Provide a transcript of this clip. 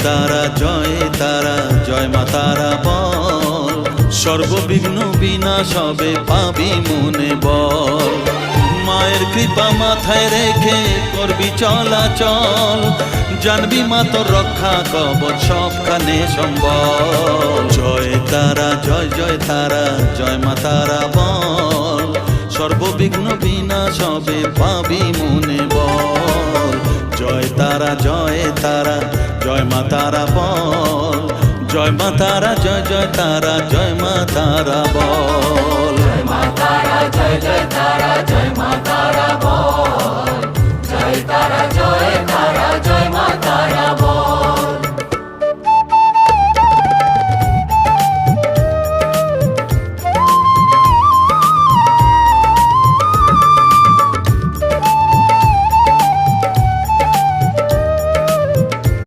তারা জয় তারা জয় মা তারা বল, সর্ববিঘ্ন বিনাশ হবে পাবি মনে বল। মায়ের কৃপা মাথায় রেখে করবি চলাচল, জানবি মা তোর রক্ষা কবচ সবখানে সম্বল। জয় তারা জয় জয় তারা জয় মা তারা বল, সর্ববিঘ্ন বিনাশ হবে পাবি মনে বল। জয় তারা জয় তারা জয় মা তারা বল, জয় মা তারা জয় জয় তারা জয় মা তারা বল। জয় মা তারা জয় জয় তারা জয় মা তারা বল, জয় তারা জয় তারা জয় মা তারা বল।